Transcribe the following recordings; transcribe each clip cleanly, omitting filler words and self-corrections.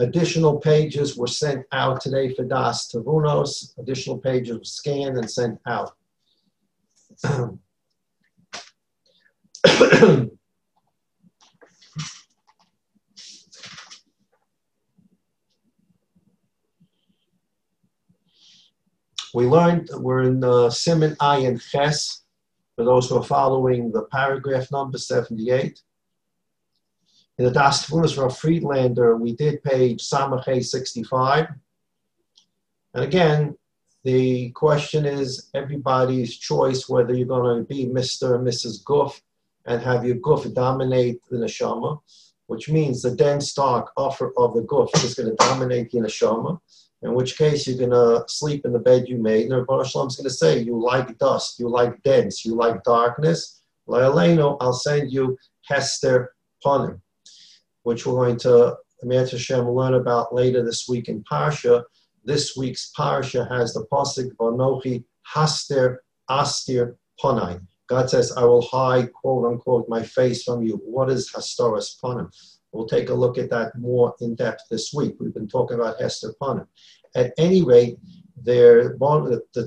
Additional pages were sent out today for Daas Tevunos. Additional pages were scanned and sent out. We learned, we're in Siman Ayin Ches, for those who are following the paragraph number 78. In the Daas Tevunos from Friedlander, we did page Samachay 65. And again, the question is everybody's choice whether you're going to be Mr. and Mrs. Guf and have your Guf dominate the Neshama, which means the dense dark offer of the Guf is going to dominate the Neshama, in which case you're going to sleep in the bed you made. And Rebbe Shalom is going to say, you like dust, you like dense, you like darkness. La'aleinu, I'll send you Hester Panim, which we're going to, Emet Hashem, learn about later this week in Parsha. This week's Parsha has the pasuk Vanochi Haster Astir Panai. God says, I will hide, quote unquote, my face from you. What is Hastoras Panim? We'll take a look at that more in depth this week. We've been talking about Hester Panim. At any rate, the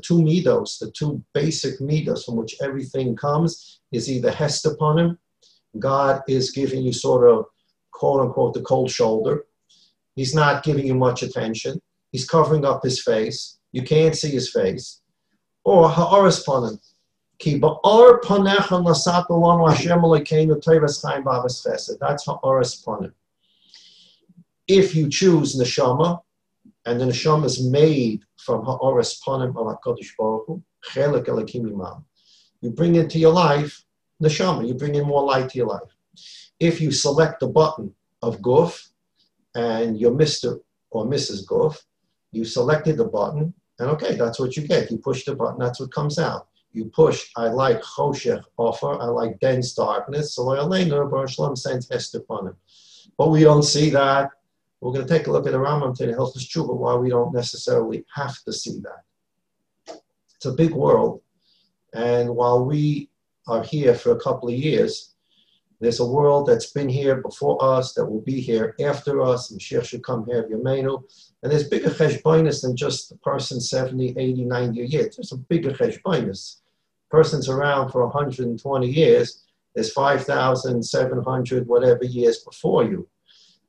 two midos, the two basic midos from which everything comes, is either Hester Panim. God is giving you sort of, quote unquote, the cold shoulder. He's not giving you much attention. He's covering up his face. You can't see his face. Or ha'aras panim. Ki ba'ar panecha nasat alanu Hashem Elokeinu teivas chaim b'avas chesed. That's ha'aras panim. If you choose neshama, and the neshama is made from ha'aras panim of HaKadosh Baruch Hu, chelik elokim imam. You bring into your life neshama. You bring in more light to your life. If you select the button of Guf, and you're Mr. or Mrs. Guf, you selected the button, and okay, that's what you get. You push the button, that's what comes out. You push, I like choshech offer, I like dense darkness, so Baruch Shalom sends Hester upon him. But we don't see that. We're going to take a look at the Rambam today, Hilchos Tshuva, why we don't necessarily have to see that. It's a big world, and while we are here for a couple of years, there's a world that's been here before us, that will be here after us, and Mashiach should come here, Yameinu. And there's bigger cheshbonis than just the person 70, 80, 90 years. There's a bigger cheshbonis. Person's around for 120 years. There's 5,700 whatever years before you.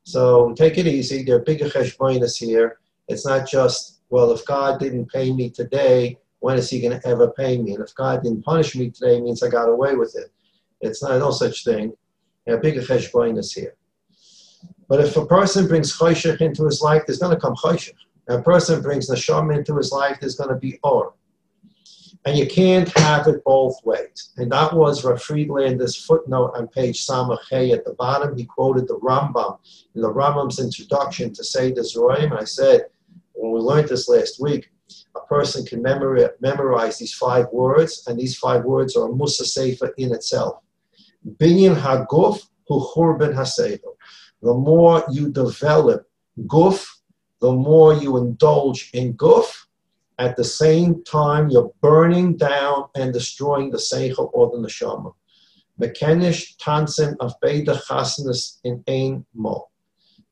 So take it easy. There are bigger cheshbonis here. It's not just, well, if God didn't pay me today, when is he going to ever pay me? And if God didn't punish me today, it means I got away with it. It's not no such thing. There are bigger cheshbonis here. But if a person brings choshech into his life, there's going to come choshech. If a person brings neshama into his life, there's going to be or. And you can't have it both ways. And that was Rav Friedlander's footnote on page Samachay at the bottom. He quoted the Rambam in the Rambam's introduction to Seder Zroim. I said, when we learned this last week, a person can memorize these 5 words, and these 5 words are a Musa Sefer in itself. Binyan haguf hu churban haseichel. The more you develop guf, the more you indulge in guf. At the same time, you're burning down and destroying the seichel or the neshama. Mekenish tansim of beida chasanas in ein mo.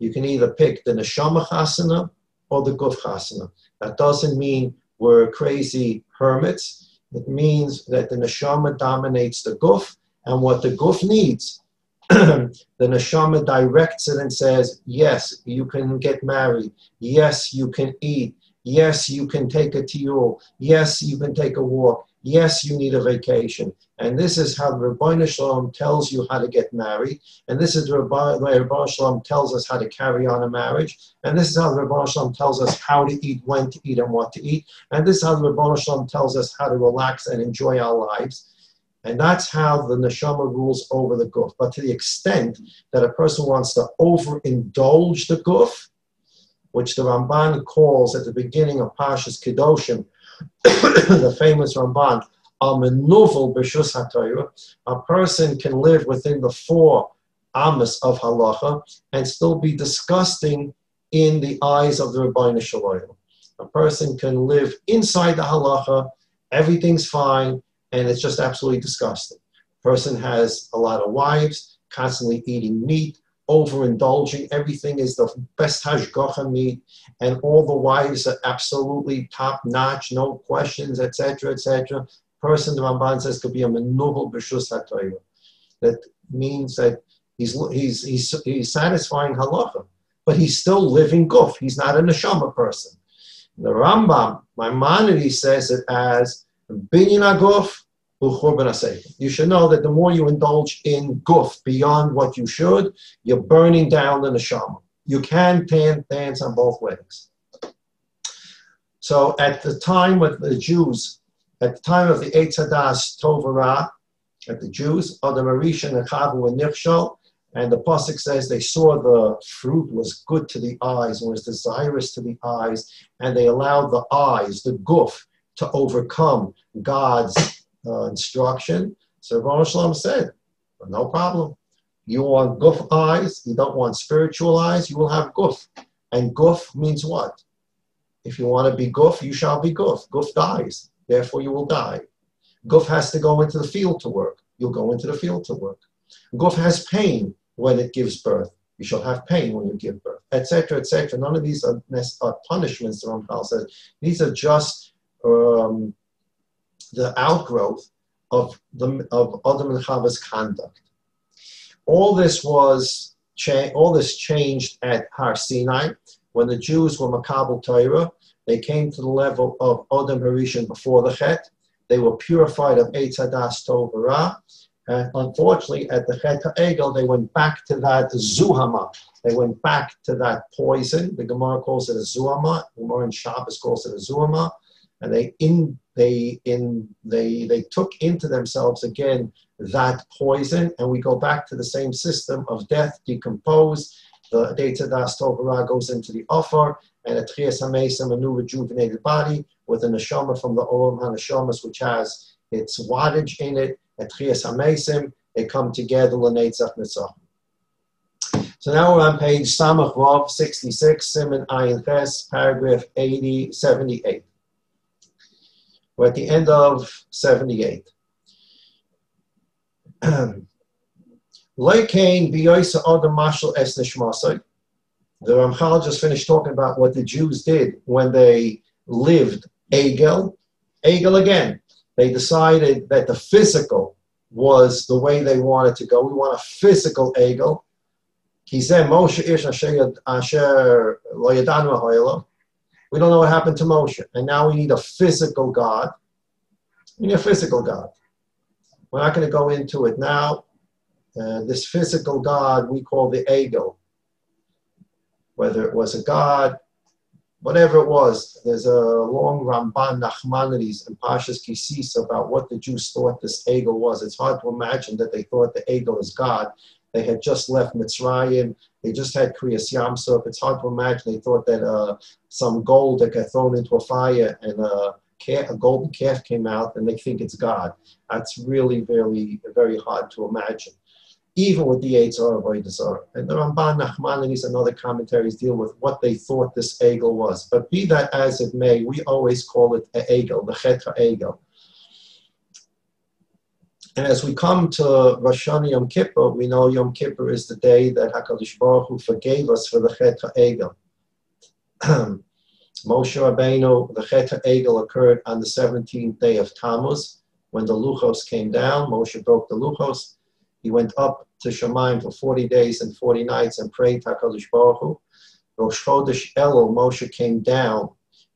You can either pick the neshama chasana or the guf chasana. That doesn't mean we're crazy hermits. It means that the neshama dominates the guf, and what the guf needs, the neshama directs it and says, yes, you can get married. Yes, you can eat. Yes, you can take a tiyul. Yes, you can take a walk. Yes, you need a vacation. And this is how the Rebbeinu Shalom tells you how to get married. And this is the Rebbeinu Shalom tells us how to carry on a marriage. And this is how the Rebbeinu Shalom tells us how to eat, when to eat, and what to eat. And this is how the Rebbeinu Shalom tells us how to relax and enjoy our lives. And that's how the neshama rules over the guf. But to the extent that a person wants to overindulge the guf, which the Ramban calls at the beginning of Parshas Kedoshim, the famous Ramban, Al-Menuvel B'Shus HaTorah, a person can live within the 4 amas of halacha and still be disgusting in the eyes of the Rebbeinu Shalom. A person can live inside the halacha, everything's fine, and it's just absolutely disgusting. A person has a lot of wives, constantly eating meat, overindulging. Everything is the best hashgacha meat, and all the wives are absolutely top notch, no questions, etc., etc. Person, the Ramban says, could be a menubal b'shus haTorah. That means that he's satisfying halacha, but he's still living guf. He's not a neshama person. The Rambam, Maimonides, says it as binyan haguf u'churban haseichel. You should know that the more you indulge in guf beyond what you should, you're burning down the neshama. You can dance on both legs. So at the time of the Jews, at the time of the Eitz Hadas Tovara, at the Jews, Adam Arisha and Chavu and Nichshol, and the pasuk says they saw the fruit was good to the eyes and was desirous to the eyes, and they allowed the eyes, the guf, to overcome God's instruction. So Rebbeinu Shalom said, no problem. You want guf eyes, you don't want spiritual eyes, you will have guf. And guf means what? If you want to be guf, you shall be guf. Guf dies, therefore you will die. Guf has to go into the field to work. You'll go into the field to work. Guf has pain when it gives birth. You shall have pain when you give birth, etc., etc. None of these are punishments, the Ramchal says. These are just the outgrowth of Adam and Chava's conduct. All this changed at Har Sinai when the Jews were Makabel Torah. They came to the level of Adam Harishon before the Chet. They were purified of Eitz Hadas Tov Ra. And unfortunately, at the Chet HaEgel, they went back to that Zuhama. They went back to that poison. The Gemara calls it a Zuhama. The Gemara in Shabbos calls it a Zuhama. And they took into themselves again that poison. And we go back to the same system of death, decompose. The Eitz Hadas Tov Ra goes into the Offer, and a Tchias HaMesim, a new rejuvenated body, with a neshama from the Olam HaNeshamas, which has its wattage in it, at Tchias HaMesim, they come together, L'Neitzach Nitzach. So now we're on page Samach Vav 66, Siman Ayin Ches, paragraph 78. We're at the end of 78. Leikein biyoisa adam mashal es nishmasai. The Ramchal just finished talking about what the Jews did when they lived Egel. Egel again. They decided that the physical was the way they wanted to go. We want a physical Egel. We don't know what happened to Moshe. And now we need a physical God. We need a physical God. We're not going to go into it now. This physical God we call the Egel. Whether it was a God, whatever it was, there's a long Ramban Nachmanides and Pashas Kisis about what the Jews thought this Egel was. It's hard to imagine that they thought the Egel is God. They had just left Mitzrayim. They just had Kriyas Yamsuf. It's hard to imagine they thought that some gold that got thrown into a fire and a golden calf came out and they think it's God. That's really, very, very hard to imagine. Even with the Eitzah Avodah Zarah. And the Ramban Nachmanides and other commentaries deal with what they thought this Egel was. But be that as it may, we always call it a Egel, the Chet HaEgel. And as we come to Rosh Hashanah Yom Kippur, we know Yom Kippur is the day that HaKadosh Baruch Hu forgave us for the Chet HaEgel. Moshe Rabbeinu, the Chet HaEgel occurred on the 17th day of Tammuz. When the Luchos came down, Moshe broke the Luchos. He went up to Shemayim for 40 days and 40 nights and prayed to HaKadosh Baruch Hu. Rosh Chodesh Elul, Moshe came down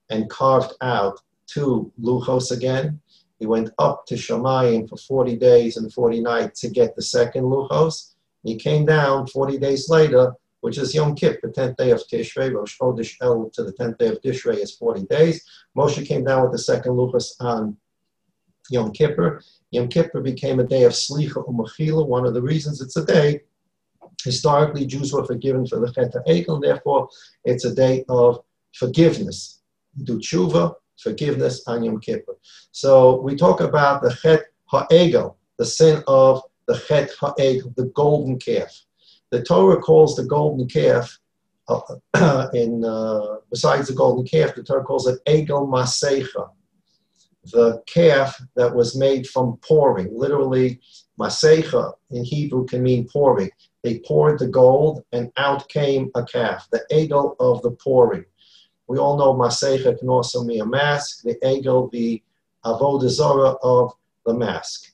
and carved out 2 Luchos again. He went up to Shemayim for 40 days and 40 nights to get the second Luchos. He came down 40 days later, which is Yom Kippur, the 10th day of Tishrei. Rosh Chodesh Elul to the 10th day of Tishrei is 40 days. Moshe came down with the second Luchos on Yom Kippur. Yom Kippur became a day of Slicha Umachila. One of the reasons it's a day, historically Jews were forgiven for the Chet HaEgel, and therefore it's a day of forgiveness. Do tshuva, forgiveness on Yom Kippur. So we talk about the Chet HaEgel, the sin of the Chet HaEgel, the golden calf. The Torah calls the golden calf, besides the golden calf, the Torah calls it Egel Masecha. the calf that was made from pouring. Literally, masecha in Hebrew can mean pouring. They poured the gold and out came a calf, the egel of the pouring. We all know masecha can also mean a mask, the egel, the avodah zarah of the mask.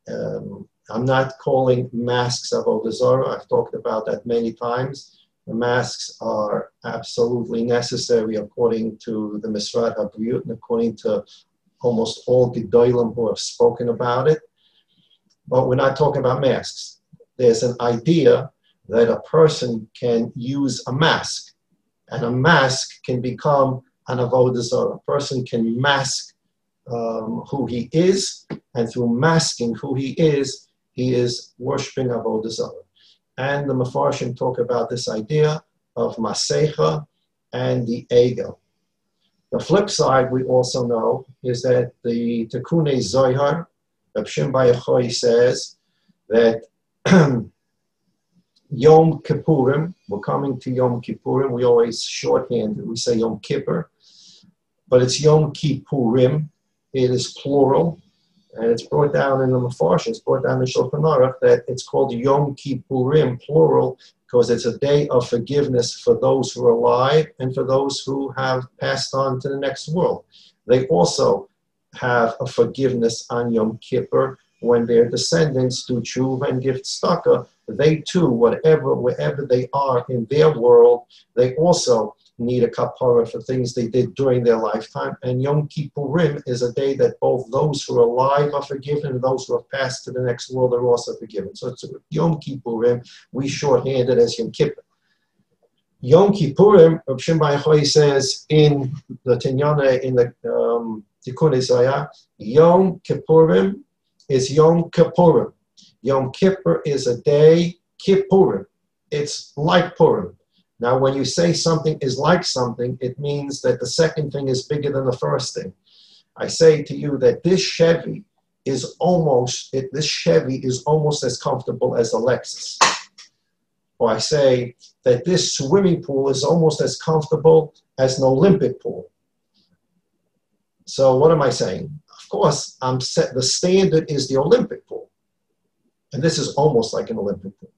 I'm not calling masks avodah zarah. I've talked about that many times. The masks are absolutely necessary according to the Misrad HaBriyut and according to almost all Gedolim who have spoken about it. But we're not talking about masks. There's an idea that a person can use a mask, and a mask can become an avodah zarah. A person can mask who he is, and through masking who he is worshiping avodah zarah. And the Mefarshim talk about this idea of masecha and the egel. The flip side, we also know, is that the Tikkun Zohar, Reb Shimon Bar Yochai says that Yom Kippurim, we're coming to Yom Kippurim, we always shorthand it, we say Yom Kippur, but it's Yom Kippurim, it is plural, and it's brought down in the Mefarshim, it's brought down in Shulchan Aruch that it's called Yom Kippurim, plural, because it's a day of forgiveness for those who are alive and for those who have passed on to the next world. They also have a forgiveness on Yom Kippur when their descendants do tshuva and give tzedakah. They too, wherever they are in their world, they also need a kapara for things they did during their lifetime. And Yom Kippurim is a day that both those who are alive are forgiven and those who have passed to the next world are also forgiven. So it's Yom Kippurim, we shorthand it as Yom Kippur. Yom Kippurim, Reb Shimon Bar Yochai says in the Tinyana, in the Tikkun Zohar, Yom Kippurim is Yom Kippurim. Yom Kippur is a day, Kippurim. It's like Purim. Now, when you say something is like something, it means that the second thing is bigger than the first thing. I say to you that this Chevy is almost as comfortable as a Lexus. Or I say that this swimming pool is almost as comfortable as an Olympic pool. So what am I saying? Of course, the standard is the Olympic pool. And this is almost like an Olympic pool.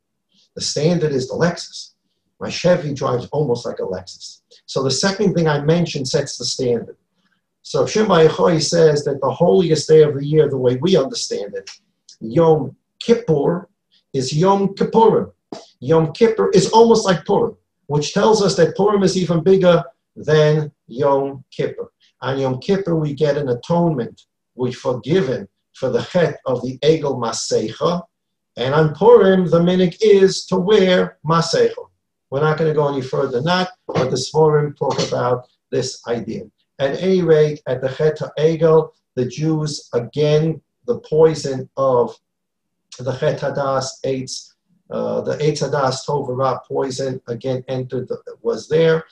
The standard is the Lexus. My Chevy drives almost like a Lexus. So the second thing I mentioned sets the standard. So Shimon Bar Yochai says that the holiest day of the year, the way we understand it, Yom Kippur is Yom Kippurim. Yom Kippur is almost like Purim, which tells us that Purim is even bigger than Yom Kippur. On Yom Kippur, we get an atonement. We're forgiven for the chet of the Egel Masecha. And on Purim, the minhag is to wear Masecha. We're not going to go any further than that, but the Sforim talk about this idea. At any rate, at the Chet HaEgel, the Jews, again, the poison of the Chet HaDaas Eitz, the Eitz HaDaas Tov Ra poison, again, was there.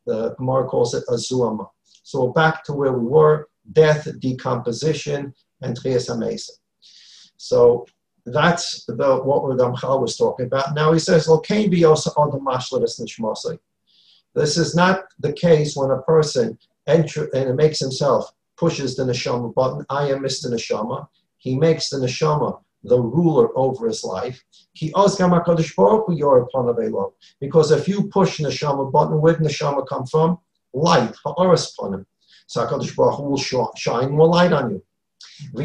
The Gemara calls it Azuama. So back to where we were, death, decomposition, and Tchias HaMesa. So that's what the Ramchal was talking about. Now he says, this is not the case when a person enters and makes himself, pushes the neshama button. I am Mr. Neshama. He makes the neshama the ruler over his life. Because if you push neshama button, where did neshama come from? Light, ha'aras panim. So HaKadosh Baruch Hu will shine more light on you. And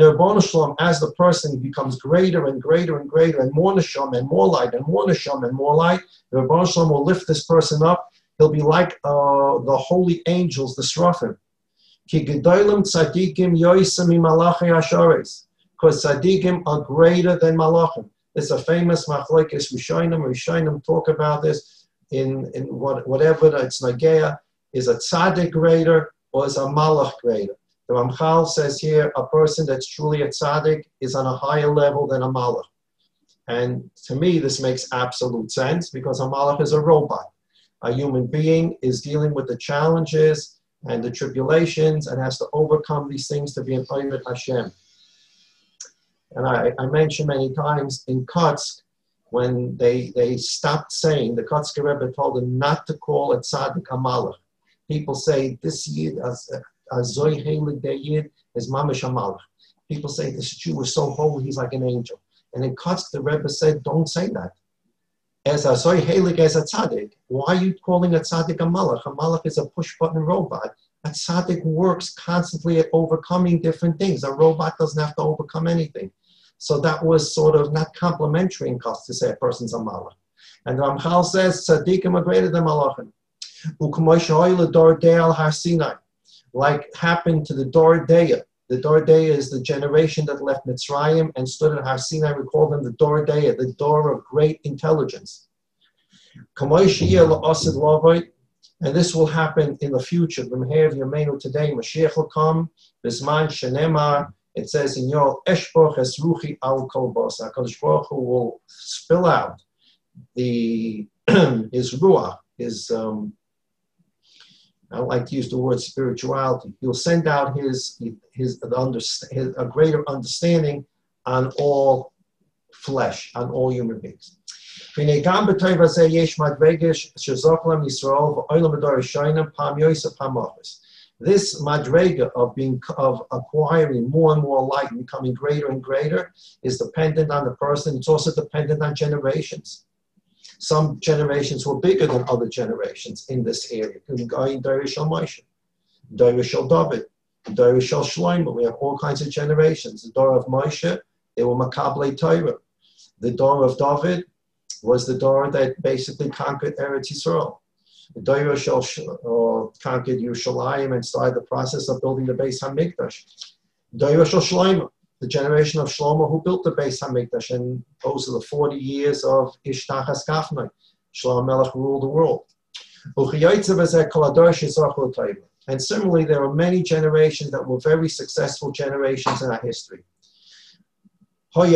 the Rebbeinu Shalom, as the person becomes greater and greater and greater, and more neshama and more light and more neshama and more light, the Rebbeinu Shalom will lift this person up. He'll be like the holy angels, the Srafim. Because tzaddikim are greater than malachim. It's a famous machlokes Rishonim. Rishonim talk about this in whatever it's nageya. Is a tzaddik greater or is a malach greater? The Ramchal says here, a person that's truly a tzaddik is on a higher level than a malach. And to me, this makes absolute sense because a malach is a robot. A human being is dealing with the challenges and the tribulations and has to overcome these things to be an Oyvet Hashem. And I mentioned many times in Kotsk, when they stopped saying, the Kotzker Rebbe told them not to call a tzaddik a malach. People say this Yid, as Zoy Heilig de Yid, is Mamash Amalach. People say this Jew is so holy, he's like an angel. And in Kutsk, the Rebbe said, don't say that. As a Zoy Heilig as a tzaddik, why are you calling a tzaddik a malach? A malach is a push-button robot. A tzaddik works constantly at overcoming different things. A robot doesn't have to overcome anything. So that was sort of not complimentary in Kutsk to say a person's a malach. And the Ramchal says, tzaddikim are greater than malachim. Like happened to the Dor Deya. The Dor Deya is the generation that left Mitzrayim and stood at Har Sinai. We call them the Dor Deya, the door of great intelligence. And this will happen in the future. Today, Mashiach will come. Bisman Shenemar. It says in Yoel, Eshboch es ruchi al kol basa. HaKadosh Baruch Hu will spill out his ruach, his I don't like to use the word spirituality. He'll send out his a greater understanding on all flesh, on all human beings. This madrega of acquiring more and more light and becoming greater and greater is dependent on the person. It's also dependent on generations. Some generations were bigger than other generations in this area. Darish al Moshe, Darish al David, Darish al Shlomo. We have all kinds of generations. The door of Moshe, they were Makabele Torah. The door of David was the door that basically conquered Eretz Yisrael. The Darish conquered Yerushalayim and started the process of building the Beis HaMikdash. Darish al Shlomo, the generation of Shlomo who built the Beis HaMikdash, and those are the 40 years of Ishtachas Kafnai. Shlomo Melech ruled the world. And similarly, there are many generations that were very successful generations in our history. These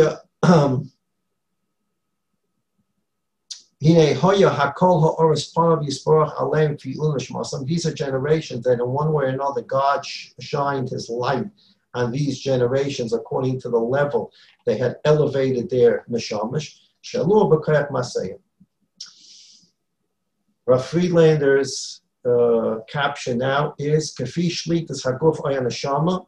are generations that in one way or another God shined his light on these generations according to the level they had elevated their neshamash. Rav Friedlander's caption now is Kafi Shlitas Haguf Oya Neshama.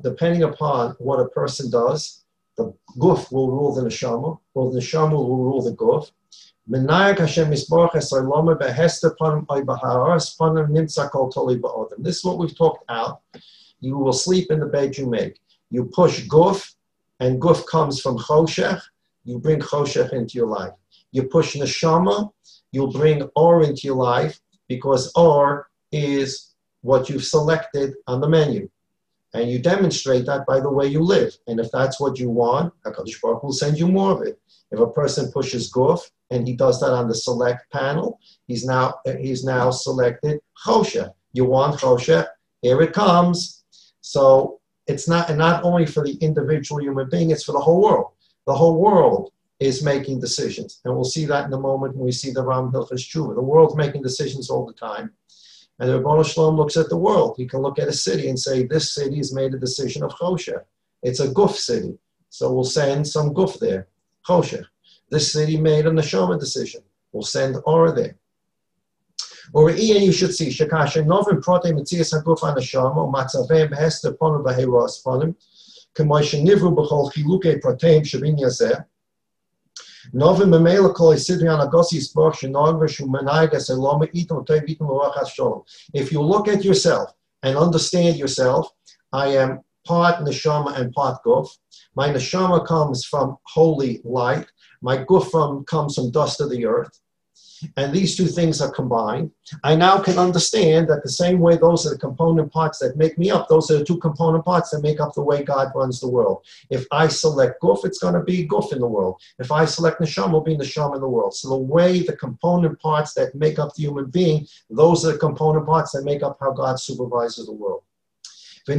Depending upon what a person does, the guf will rule the neshama, or the neshama will rule the guf. This is what we've talked out. You will sleep in the bed you make. You push guf, and guf comes from choshech. You bring choshech into your life. You push neshama, you'll bring or into your life, because or is what you've selected on the menu. And you demonstrate that by the way you live. And if that's what you want, HaKadosh Baruch Hu will send you more of it. If a person pushes guf, and he does that on the select panel, he's now selected choshech. You want choshech, here it comes. So it's not only for the individual human being, it's for the whole world. The whole world is making decisions. And we'll see that in a moment when we see the Ram Hilchos Tshuva. The world's making decisions all the time. And the Rebbeinu Shalom looks at the world. He can look at a city and say, this city has made a decision of choshech. It's a guf city. So we'll send some guf there, choshech. This city made a neshama decision. We'll send or there. Or you should see, Shekasha Novim Prote Metzias Haguf HaNeshama, Matzaveh Behester Ponim V'Heiros Ponim, K'moishe Nivru B'chol Chiluke Proteim Shavin Yazeh, Novim Memela Kol Yisidri Anagosi Yisborch Shenog V'Shu Menaigas Eloma Itam Toiv Itam L'Rachas Shalom. If you look at yourself and understand yourself, I am part neshama and part guf. My neshama comes from holy light. My guf comes from dust of the earth. And these two things are combined. I now can understand that the same way those are the component parts that make me up, those are the two component parts that make up the way God runs the world. If I select guf, it's going to be guf in the world. If I select neshama, it will be neshama in the world. So the way the component parts that make up the human being, those are the component parts that make up how God supervises the world. Now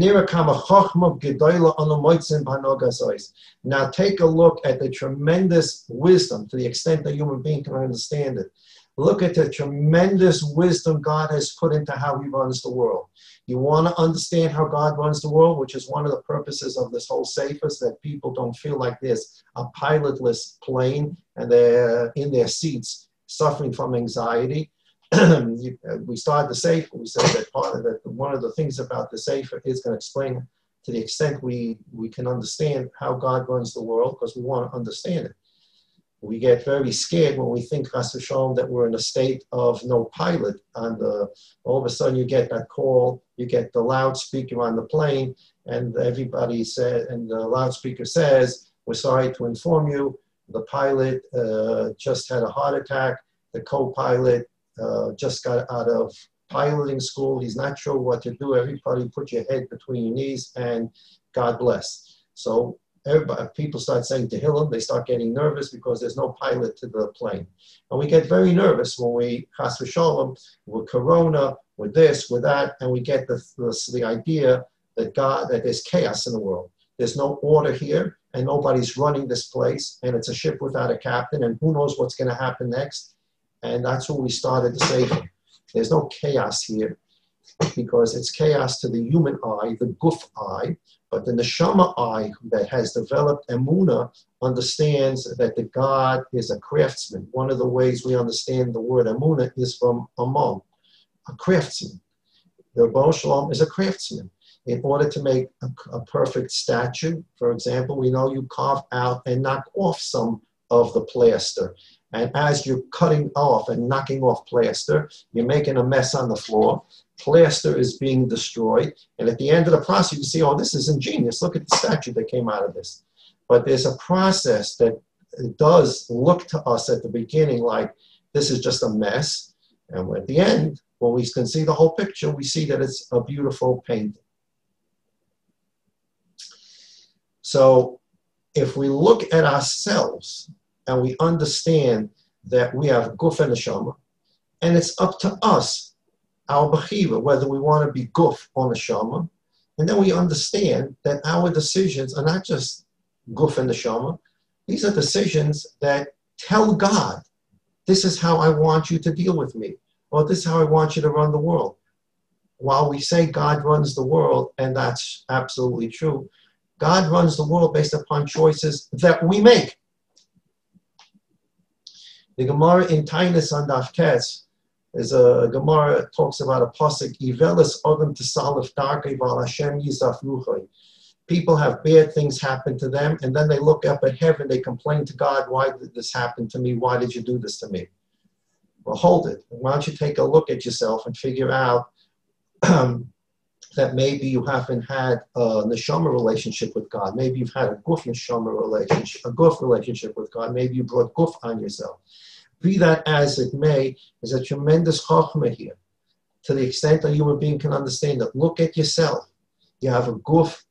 take a look at the tremendous wisdom, to the extent that a human being can understand it. Look at the tremendous wisdom God has put into how he runs the world. You want to understand how God runs the world, which is one of the purposes of this whole sefer, is that people don't feel like there's a pilotless plane and they're in their seats suffering from anxiety. we started the Sefer. We said that one of the things about the Sefer is going to explain to the extent we can understand how God runs the world, because we want to understand it. We get very scared when we think, Chas v'shalom, that we're in a state of no pilot. And all of a sudden you get that call, you get the loudspeaker on the plane, and everybody said, and the loudspeaker says, "We're sorry to inform you, the pilot just had a heart attack. The co-pilot just got out of piloting school. He's not sure what to do. Everybody put your head between your knees and God bless." So people start saying Tehillim. They start getting nervous because there's no pilot to the plane. And we get very nervous when we, Chas v'shalom, with Corona, with this, with that, and we get the idea that that there's chaos in the world. There's no order here, and nobody's running this place, and it's a ship without a captain, and who knows what's going to happen next. And that's where we started the Sefer. There's no chaos here, because it's chaos to the human eye, the guf eye, but the neshama eye that has developed emunah understands that the God is a craftsman. One of the ways we understand the word emunah is from amon, a craftsman. The Rebbe Shalom is a craftsman. In order to make a perfect statue, for example, we know you carve out and knock off some of the plaster. And as you're cutting off and knocking off plaster, you're making a mess on the floor. Plaster is being destroyed. And at the end of the process, you see, oh, this is ingenious. Look at the statue that came out of this. But there's a process that does look to us at the beginning like this is just a mess. And at the end, when we can see the whole picture, we see that it's a beautiful painting. So if we look at ourselves and we understand that we have guf and neshama, and it's up to us, our bechira, whether we want to be guf or neshama, and then we understand that our decisions are not just guf and neshama. These are decisions that tell God, this is how I want you to deal with me, or this is how I want you to run the world. While we say God runs the world, and that's absolutely true, God runs the world based upon choices that we make. The Gemara in Tainus on Daf Tes is a Gemara that talks about a pasuk, Ivelis Odom T'Salif Darkei Val Hashem Yizaf Ruchai. People have bad things happen to them, and then they look up at heaven, they complain to God, why did this happen to me? Why did you do this to me? Well, hold it. Why don't you take a look at yourself and figure out that maybe you haven't had a neshama relationship with God. Maybe you've had a guf neshama relationship, a guf relationship with God. Maybe you brought guf on yourself. Be that as it may, is a tremendous chokhmah here. To the extent that a human being can understand that. Look at yourself. You have a guf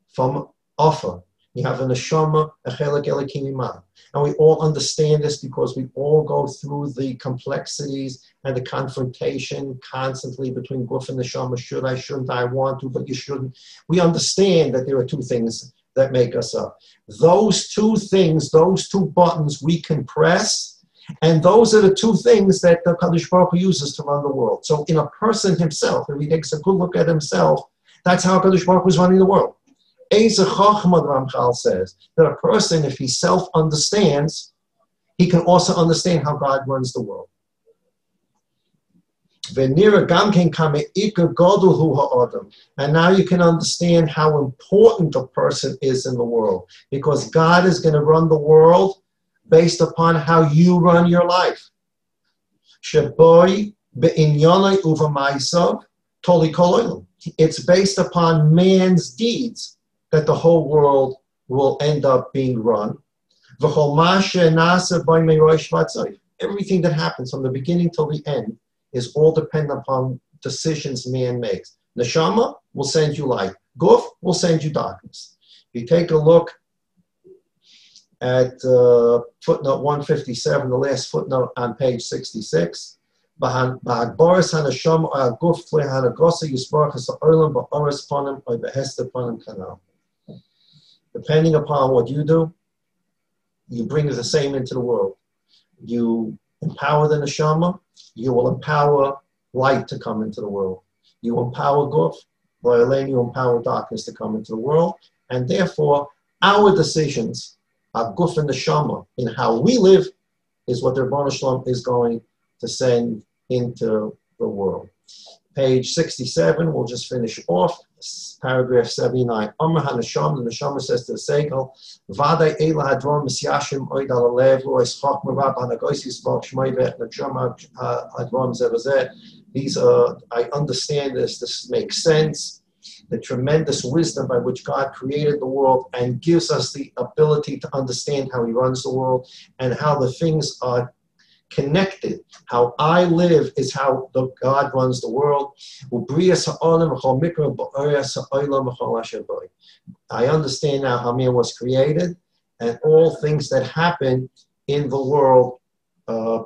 from offer. You have a neshama, a chelek elikim imam. And we all understand this because we all go through the complexities and the confrontation constantly between guf and neshama. Should I, shouldn't I, want to, but you shouldn't. We understand that there are two things that make us up. Those two things, those two buttons we can press, and those are the two things that the Kadosh Baruch Hu uses to run the world. So in a person himself, if he takes a good look at himself, that's how Kadosh Baruch Hu is running the world. Eze Chachma, Ramchal says, that a person, if he self-understands, he can also understand how God runs the world. And now you can understand how important a person is in the world, because God is going to run the world based upon how you run your life. It's based upon man's deeds that the whole world will end up being run. Everything that happens from the beginning till the end is all dependent upon decisions man makes. Neshama will send you light. Guf will send you darkness. If you take a look at footnote 157, the last footnote on page 66, depending upon what you do, you bring the same into the world. You empower the neshama, you will empower light to come into the world. You empower guf, you empower darkness to come into the world, and therefore our decisions, our guf and neshama, in how we live, is what the Rebbeinu Shalom is going to send into the world. Page 67, we'll just finish off. Paragraph 79. Amr HaNeshama, the Neshama says to the Seichel, Vadai Eila Hadron Misyashim Oid Al Alev, Lois Chok Merab Hanagois Yisbach Shmaivet, Neshama Hadron Zevazet. I understand this makes sense. The tremendous wisdom by which God created the world and gives us the ability to understand how He runs the world and how the things are connected. How I live is how God runs the world. I understand now how man was created and all things that happen in the world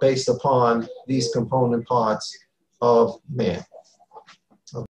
based upon these component parts of man.